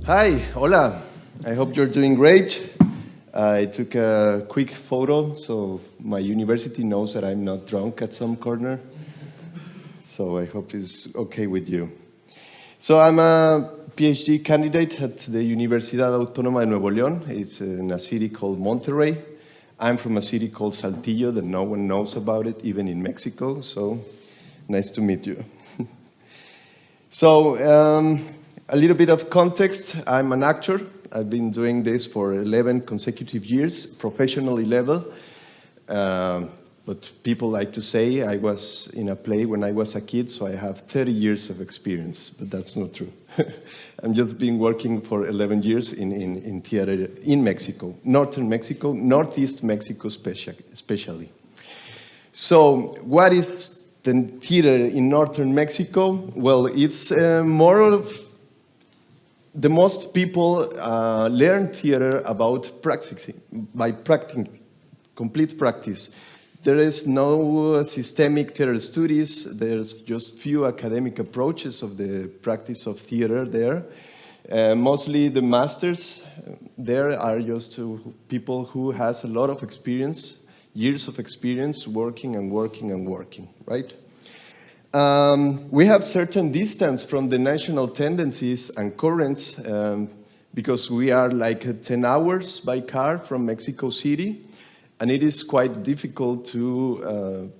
Hi, hola. I hope you're doing great. I took a quick photo so my university knows that I'm not drunk at some corner. So I hope it's okay with you. So I'm a PhD candidate at the Universidad Autónoma de Nuevo León. It's in a city called Monterrey. I'm from a city called Saltillo that no one knows about it, even in Mexico. So nice to meet you. So a little bit of context. I'm an actor. I've been doing this for 11 consecutive years, professionally level. But people like to say I was in a play when I was a kid, so I have 30 years of experience, but that's not true. I'm just been working for 11 years in theater in Mexico, northern Mexico, northeast Mexico especially. So what is the theater in northern Mexico? Well, it's more of the most people learn theater about practicing, by practicing, complete practice. There is no systemic theater studies. There's just few academic approaches of the practice of theater there. Mostly the masters there are just people who has a lot of experience, years of experience working and working and working, right? We have certain distance from the national tendencies and currents because we are like 10 hours by car from Mexico City, and it is quite difficult to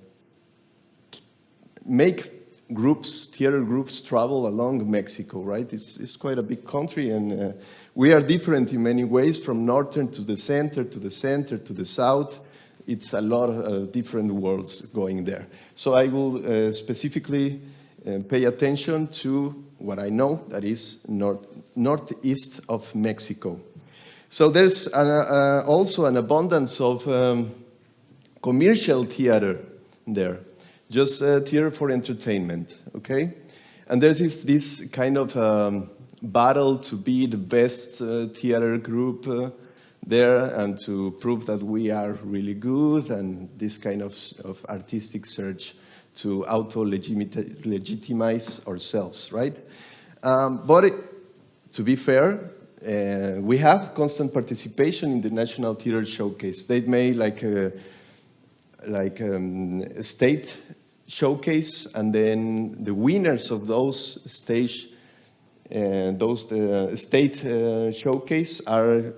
make groups, theater groups, travel along Mexico, right? It's quite a big country, and we are different in many ways, from northern to the center, to the center, to the south. It's a lot of different worlds going there. So I will specifically pay attention to what I know, that is northeast of Mexico. So there's also an abundance of commercial theater there, just theater for entertainment, okay? And there's this kind of battle to be the best theater group there and to prove that we are really good, and this kind of artistic search to auto-legitimize ourselves, right? To be fair, we have constant participation in the National Theater Showcase. They made like a state showcase, and then the winners of those state showcase are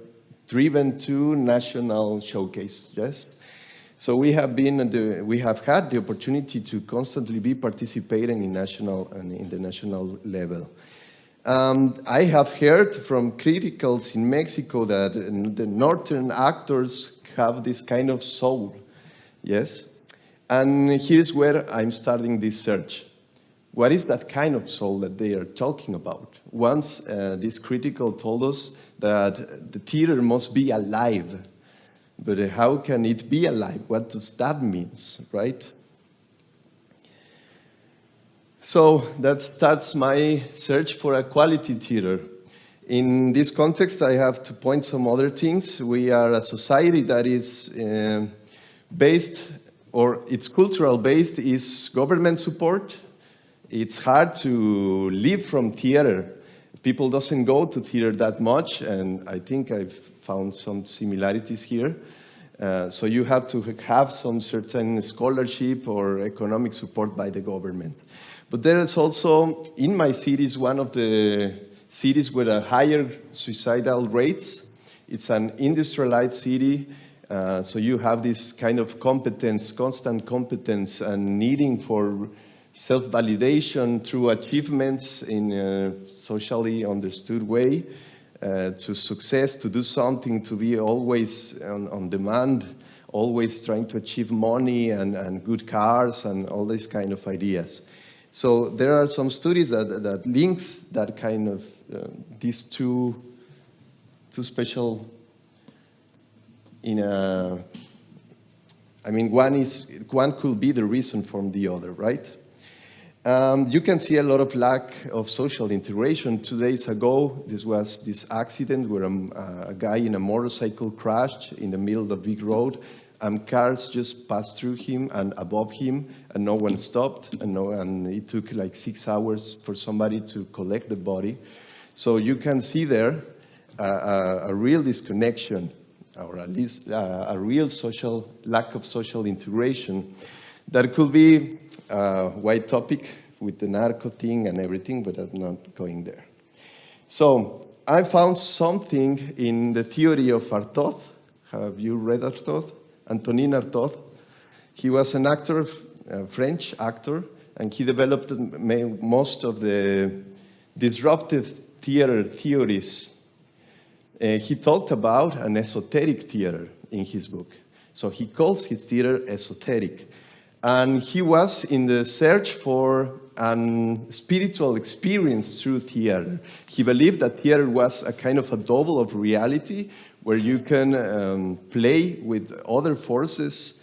driven to national showcase, yes? So we have had the opportunity to constantly be participating in national and in the national level. I have heard from criticals in Mexico that the northern actors have this kind of soul, yes? And here's where I'm starting this search. What is that kind of soul that they are talking about? Once this critical told us that the theater must be alive. But how can it be alive? What does that mean, right? So that starts my search for a quality theater. In this context, I have to point some other things. We are a society that is based, or its cultural base is government support. It's hard to live from theater. People doesn't go to theater that much, and I think I've found some similarities here. So you have to have some certain scholarship or economic support by the government. But there is also, in my city, is one of the cities with a higher suicidal rates. It's an industrialized city, so you have this kind of competence, constant competence, and needing for self-validation through achievements in a socially understood way, to success, to do something, to be always on demand, always trying to achieve money and good cars and all these kind of ideas. So there are some studies that links that kind of, these two special one could be the reason from the other, right? You can see a lot of lack of social integration. 2 days ago, this was this accident where a guy in a motorcycle crashed in the middle of the big road, and cars just passed through him and above him, and no one stopped, and it took like 6 hours for somebody to collect the body. So you can see there a real disconnection, or at least a real lack of social integration. That could be a wide topic with the narco thing and everything, but I'm not going there. So I found something in the theory of Artaud. Have you read Artaud? Antonin Artaud. He was an actor, a French actor, and he developed most of the disruptive theater theories. He talked about an esoteric theater in his book. So he calls his theater esoteric. And he was in the search for a spiritual experience through theater. He believed that theater was a kind of a double of reality where you can play with other forces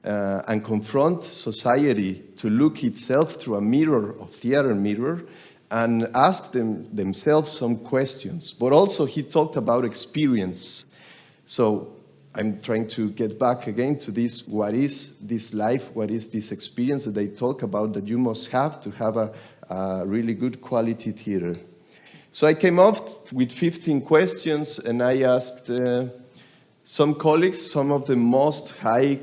and confront society to look itself through a mirror, of theater mirror, and ask themselves some questions. But also he talked about experience. So I'm trying to get back again to this, what is this life, what is this experience that they talk about that you must have to have a really good quality theater. So I came up with 15 questions and I asked some colleagues, some of the most high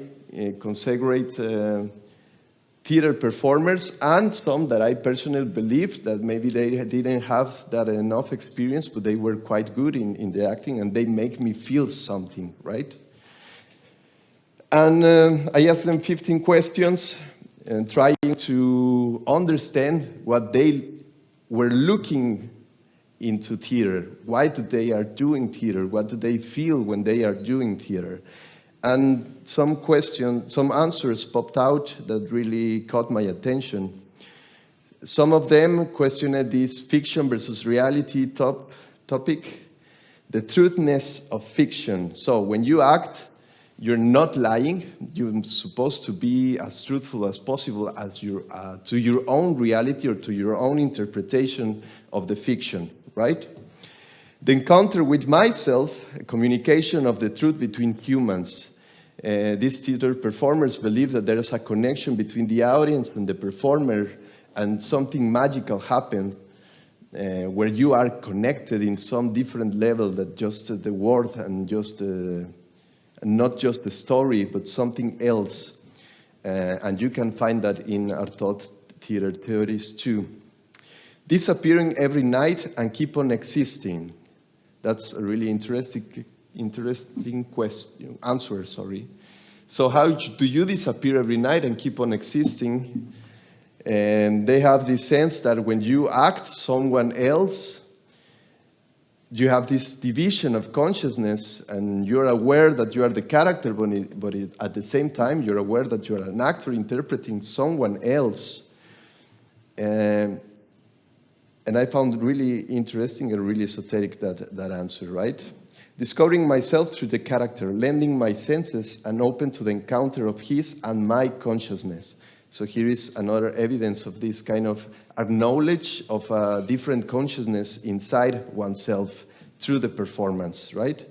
consecrated theater performers, and some that I personally believed that maybe they didn't have that enough experience, but they were quite good in the acting, and they make me feel something, right? And I asked them 15 questions, and trying to understand what they were looking into theater. Why do they are doing theater? What do they feel when they are doing theater? And some answers popped out that really caught my attention. Some of them questioned this fiction versus reality topic, the truthness of fiction. So when you act, you're not lying. You're supposed to be as truthful as possible as to your own reality or to your own interpretation of the fiction, right? The encounter with myself, a communication of the truth between humans. These theater performers believe that there is a connection between the audience and the performer, and something magical happens where you are connected in some different level that just the word and just not just the story, but something else. And you can find that in Artaud theater theories too. Disappearing every night and keep on existing. That's a really interesting question, answer, sorry. So how do you disappear every night and keep on existing? And they have this sense that when you act someone else, you have this division of consciousness, and you're aware that you are the character, but at the same time, you're aware that you're an actor interpreting someone else. And I found it really interesting and really esoteric that answer, right? Discovering myself through the character, lending my senses and open to the encounter of his and my consciousness. So here is another evidence of this kind of knowledge of a different consciousness inside oneself through the performance, right?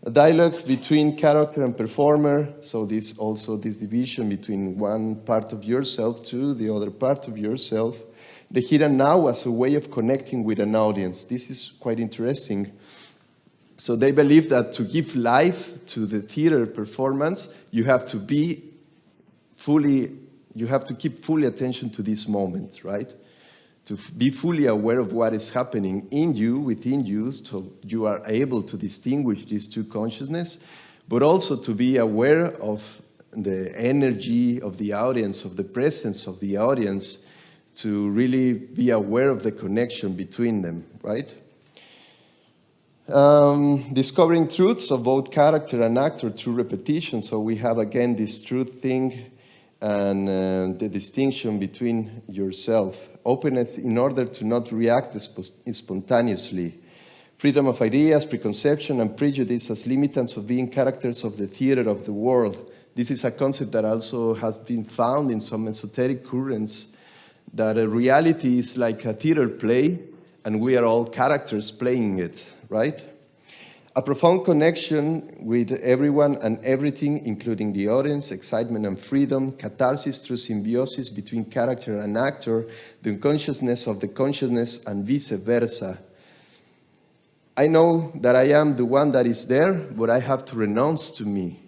A dialogue between character and performer. So this division between one part of yourself to the other part of yourself. The here and now as a way of connecting with an audience. This is quite interesting. So they believe that to give life to the theater performance, you have to keep fully attention to this moment, right? To be fully aware of what is happening in you, within you, so you are able to distinguish these two consciousness, but also to be aware of the energy of the audience, of the presence of the audience, to really be aware of the connection between them, right? Discovering truths of both character and actor through repetition. So we have again this truth thing and the distinction between yourself. Openness in order to not react spontaneously. Freedom of ideas, preconception, and prejudice as limitants of being characters of the theater of the world. This is a concept that also has been found in some esoteric currents, that a reality is like a theater play, and we are all characters playing it, right? A profound connection with everyone and everything, including the audience, excitement and freedom, catharsis through symbiosis between character and actor, the unconsciousness of the consciousness, and vice versa. I know that I am the one that is there, but I have to renounce to me.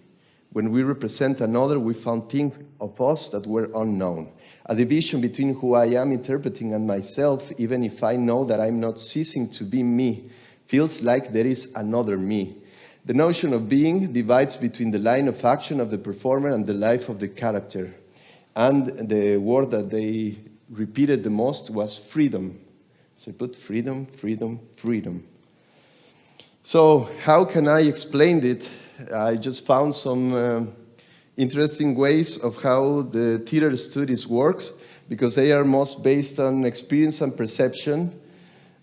When we represent another, we found things of us that were unknown. A division between who I am interpreting and myself, even if I know that I'm not ceasing to be me, feels like there is another me. The notion of being divides between the line of action of the performer and the life of the character. And the word that they repeated the most was freedom. So I put freedom, freedom, freedom. So how can I explain it? I just found some interesting ways of how the theater studies works, because they are most based on experience and perception.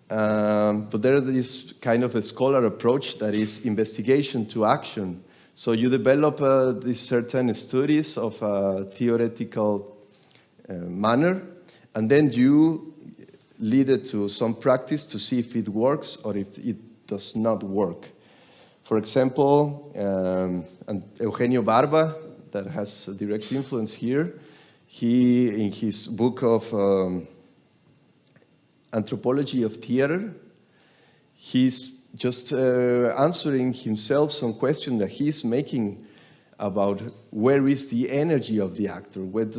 But there is this kind of a scholar approach that is investigation to action. So you develop these certain studies of a theoretical manner, and then you lead it to some practice to see if it works or if it does not work. For example, and Eugenio Barba, that has a direct influence here, he, in his book of Anthropology of Theater, he's just answering himself some question that he's making about where is the energy of the actor, what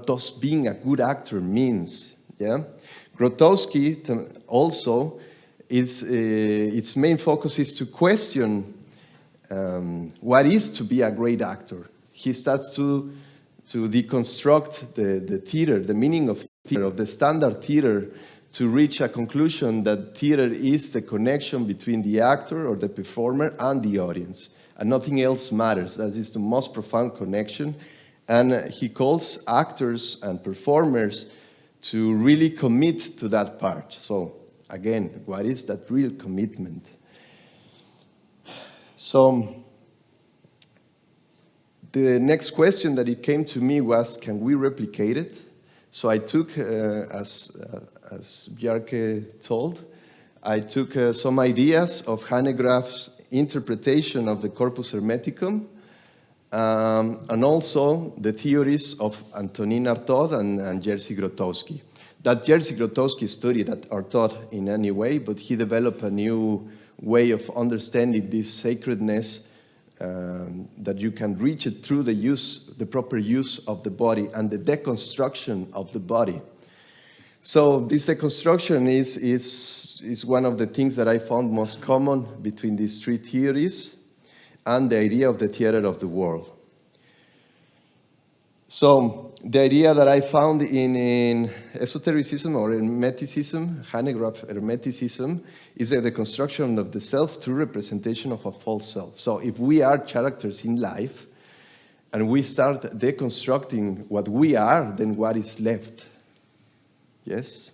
does being a good actor means, yeah? Grotowski also, its main focus is to question what is to be a great actor. He starts to deconstruct the theater, the meaning of theater, of the standard theater, to reach a conclusion that theater is the connection between the actor or the performer and the audience, and nothing else matters. That is the most profound connection. And he calls actors and performers to really commit to that part. So again, what is that real commitment? So the next question that it came to me was, can we replicate it? So I took, as Bjarke told, I took some ideas of Hanegraaff's interpretation of the corpus hermeticum, and also the theories of Antonin Artaud and Jerzy Grotowski. That Jerzy Grotowski studied at Artaud in any way, but he developed a new way of understanding this sacredness, that you can reach it through the proper use of the body and the deconstruction of the body. So this deconstruction is one of the things that I found most common between these three theories and the idea of the theater of the world. So the idea that I found in esotericism or hermeticism, Hanegraaff hermeticism, is the construction of the self through representation of a false self. So if we are characters in life and we start deconstructing what we are, then what is left? Yes?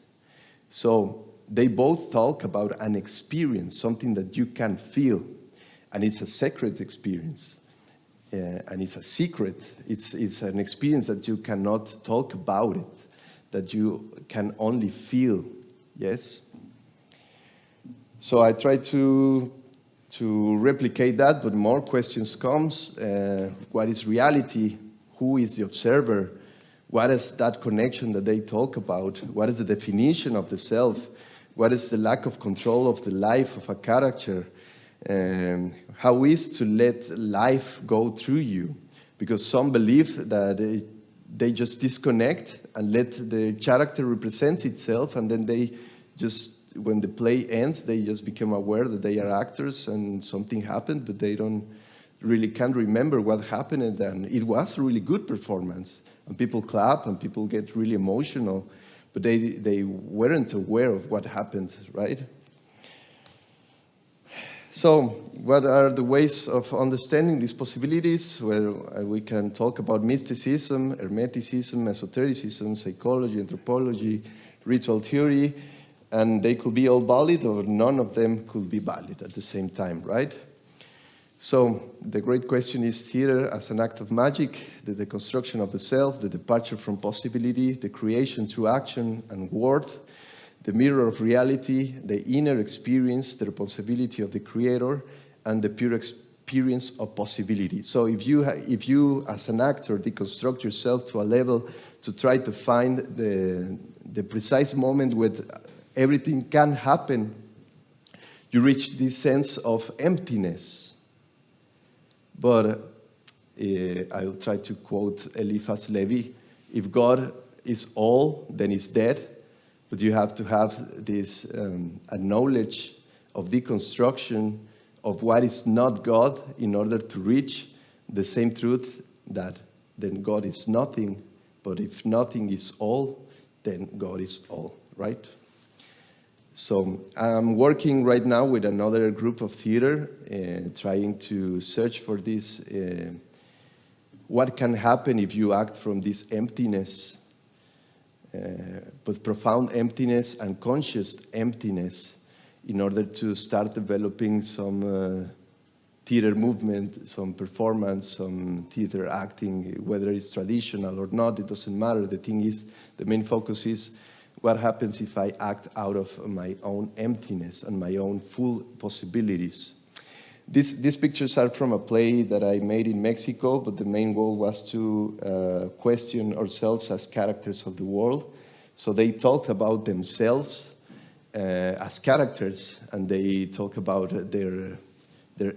So they both talk about an experience, something that you can feel, and it's a sacred experience. And it's a secret. It's an experience that you cannot talk about it, that you can only feel, yes? So I try to replicate that, but more questions comes. What is reality? Who is the observer? What is that connection that they talk about? What is the definition of the self? What is the lack of control of the life of a character? How is to let life go through you? Because some believe that they just disconnect and let the character represent itself, and then they just, when the play ends, they just become aware that they are actors and something happened, but they can't remember what happened, and it was a really good performance. And people clap and people get really emotional, but they weren't aware of what happened, right? So what are the ways of understanding these possibilities? Well, we can talk about mysticism, hermeticism, esotericism, psychology, anthropology, ritual theory, and they could be all valid, or none of them could be valid at the same time, right? So the great question is theater as an act of magic, the deconstruction of the self, the departure from possibility, the creation through action and word, the mirror of reality, the inner experience, the responsibility of the creator, and the pure experience of possibility. So if you as an actor deconstruct yourself to a level to try to find the precise moment where everything can happen, you reach this sense of emptiness. But I will try to quote Eliphas Levi, if God is all, then he's dead, but you have to have this a knowledge of deconstruction of what is not God in order to reach the same truth that then God is nothing, but if nothing is all, then God is all, right? So I'm working right now with another group of theater, trying to search for this, what can happen if you act from this emptiness, but profound emptiness and conscious emptiness, in order to start developing some theater movement, some performance, some theater acting, whether it's traditional or not, it doesn't matter. The thing is, the main focus is what happens if I act out of my own emptiness and my own full possibilities. These pictures are from a play that I made in Mexico, but the main goal was to question ourselves as characters of the world. So they talked about themselves as characters, and they talk about their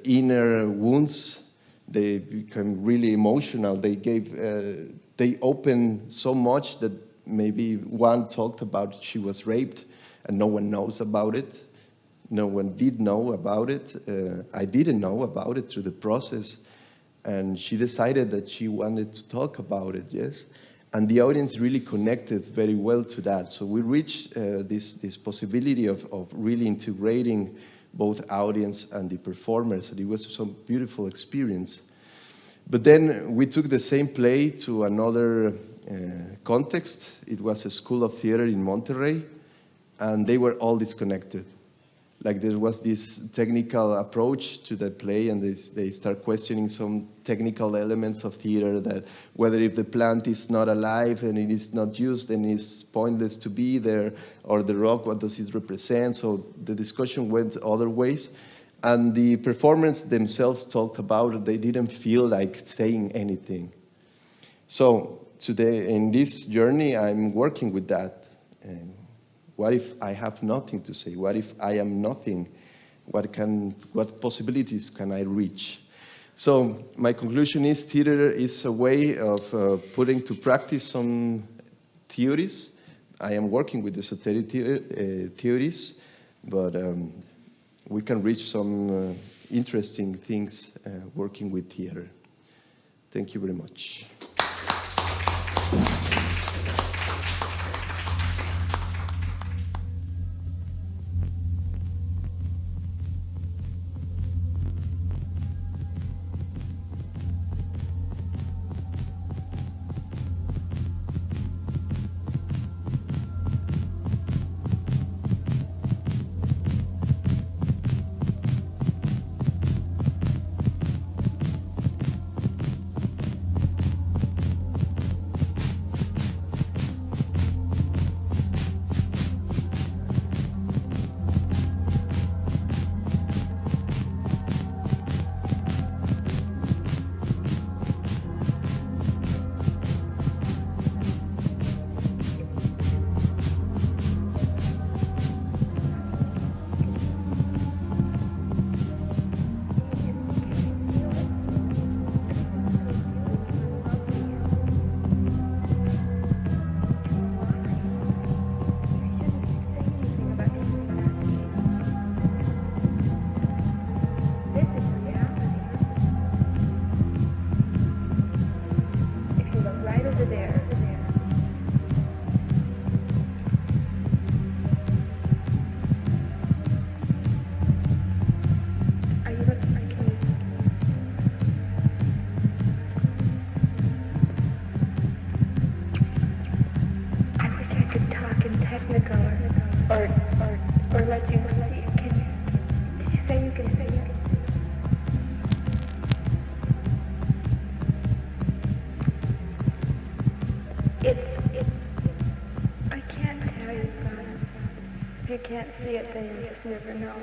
inner wounds. They become really emotional. They open so much that maybe one talked about she was raped, and no one knows about it. No one did know about it. I didn't know about it through the process, and she decided that she wanted to talk about it. Yes. And the audience really connected very well to that. So we reached this possibility of really integrating both audience and the performers. And it was some beautiful experience. But then we took the same play to another context. It was a school of theater in Monterrey, and they were all disconnected. Like there was this technical approach to the play, and they start questioning some technical elements of theater, that whether if the plant is not alive and it is not used, then it's pointless to be there, or the rock, what does it represent? So the discussion went other ways, and the performers themselves talked about it. They didn't feel like saying anything. So today, in this journey, I'm working with that. What if I have nothing to say? What if I am nothing? What possibilities can I reach? So my conclusion is theater is a way of putting to practice some theories. I am working with esoteric theories, but we can reach some interesting things working with theater. Thank you very much. If you can't see it, then you just never know.